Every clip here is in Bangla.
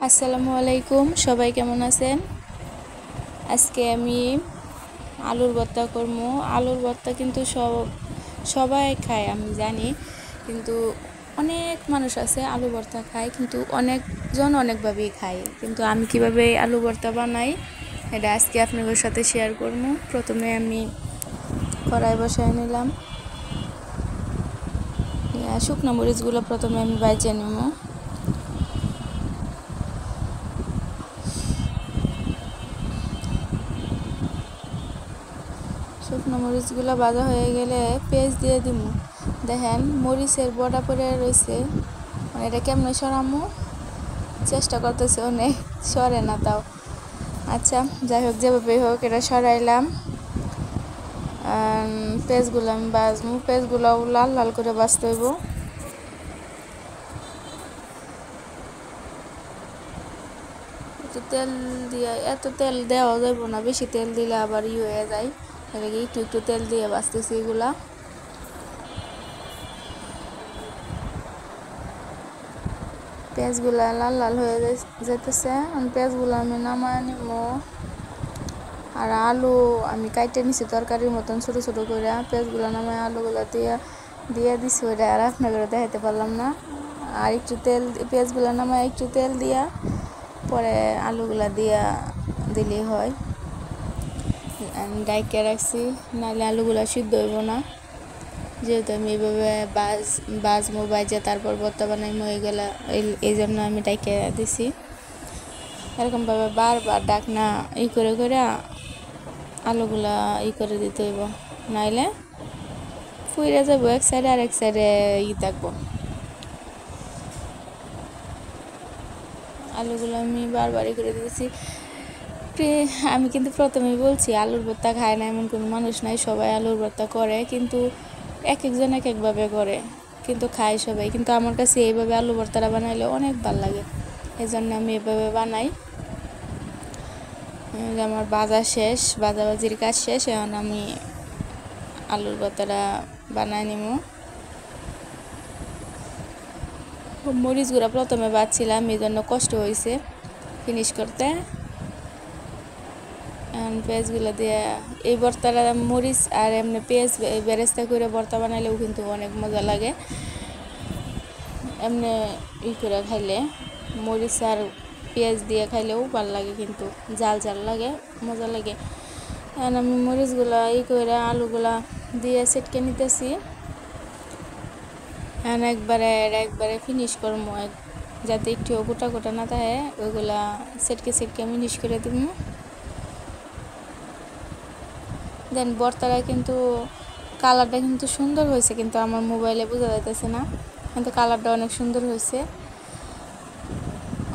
আসসালামু আলাইকুম, সবাই কেমন আছেন? আজকে আমি আলুর ভর্তা করব। আলুর ভর্তা কিন্তু সবাই খায় আমি জানি, কিন্তু অনেক মানুষ আছে আলু ভর্তা খায়, কিন্তু অনেকজন অনেকভাবেই খায়। কিন্তু আমি কিভাবে আলু ভর্তা বানাই এটা আজকে আপনাদের সাথে শেয়ার করব। প্রথমে আমি কড়াই বসায় নিলাম, শুকনো মরিচগুলো প্রথমে আমি ভাজে নেব। শুকনো মরিচগুলো ভাজা হয়ে গেলে পেঁয়াজ দিয়ে দিব। দেখেন মরিচের বড়া পড়ে রয়েছে, মানে এটা কেমনে সরামো চেষ্টা করতেছে, অনেক সরে না তাও। আচ্ছা, যাই হোক, যেভাবে হোক এটা সরাইলাম। পেঁয়াজগুলো আমি ভাজবো, পেঁয়াজগুলো লাল লাল করে ভাজতে হইব। তেল দিয়ে, এত তেল দেওয়া যাইব না, বেশি তেল দিলে আবার হয়ে যায়। এদিকে একটু একটু তেল দিয়ে ভাজতেছি এগুলা। পেঁয়াজগুলা লাল লাল হয়ে যেতেছে, পেঁয়াজগুলো আমি নামায় নিব। আর আলু আমি কাইটে নিছি তরকারির মতন ছোটো ছোটো করে। পেঁয়াজগুলো নামায় আলুগুলো দিয়ে দিছি, ওইটা আর আপনাদের দেখাইতে পারলাম না। আর একটু তেল, পেঁয়াজগুলো নামায় একটু তেল দিয়া পরে আলুগুলা দিলেই হয়। আমি ডাইকে রাখছি, নাহলে আলুগুলা সিদ্ধ হইব না। যেহেতু আমি এইভাবে বাজমো বাজে তারপর ভর্তা বানাইমো, এই জন্য আমি ডাইকে দিছি। এরকমভাবে বারবার ডাকনা করে করে আলুগুলা করে দিতে হইব, নাইলে ফুইরে যাবো এক সাইডে, আর এক সাইডে থাকবো। আলুগুলো আমি বারবার করে দিয়েছি। আমি কিন্তু প্রথমেই বলছি আলুর ভর্তা খায় না এমন কোনো মানুষ নাই, সবাই আলুর ভর্তা করে, কিন্তু এক একজন এক একভাবে করে, কিন্তু খায় সবাই। কিন্তু আমার কাছে এইভাবে আলু ভর্তাটা বানাইলে অনেক ভালো লাগে, এই জন্য আমি এভাবে বানাই। আমার ভাজাভাজির কাজ শেষ, এখন আমি আলুর ভর্তাটা বানাই নিব। মরিচগুলো প্রথমে বাজছিলাম, এই জন্য কষ্ট হয়েছে ফিনিশ করতে। পেঁয়াজগুলো দিয়ে এই ভর্তাটা, মরিচ আর এমনি পেঁয়াজ বেরেস্তা করে ভর্তা বানাইলেও কিন্তু অনেক মজা লাগে। এমনি করে খাইলে, মরিচ আর পেঁয়াজ দিয়ে খাইলেও ভালো লাগে, কিন্তু জাল জাল লাগে, মজা লাগে। এখন আমি মরিচগুলা করে আলুগুলা দিয়ে সেটকে নিতেছি। এখন একবারে ফিনিশ করবো, যাতে একটু গোটা গোটা না থাকে, ওইগুলা সেটকে ফিনিশ করে দিব। দেন ভর্তাটা কিন্তু কালারটা কিন্তু সুন্দর হয়েছে, কিন্তু আমার মোবাইলে বোঝা যাইতেছে না, কিন্তু কালারটা অনেক সুন্দর হয়েছে।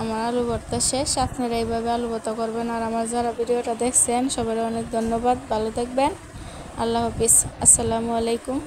আমার আলু ভর্তা শেষ। আপনারা এইভাবে আলু ভর্তা করবেন। আর আমার যারা ভিডিওটা দেখছেন সবাই অনেক ধন্যবাদ, ভালো থাকবেন, আল্লাহ হাফিজ, আসসালামু আলাইকুম।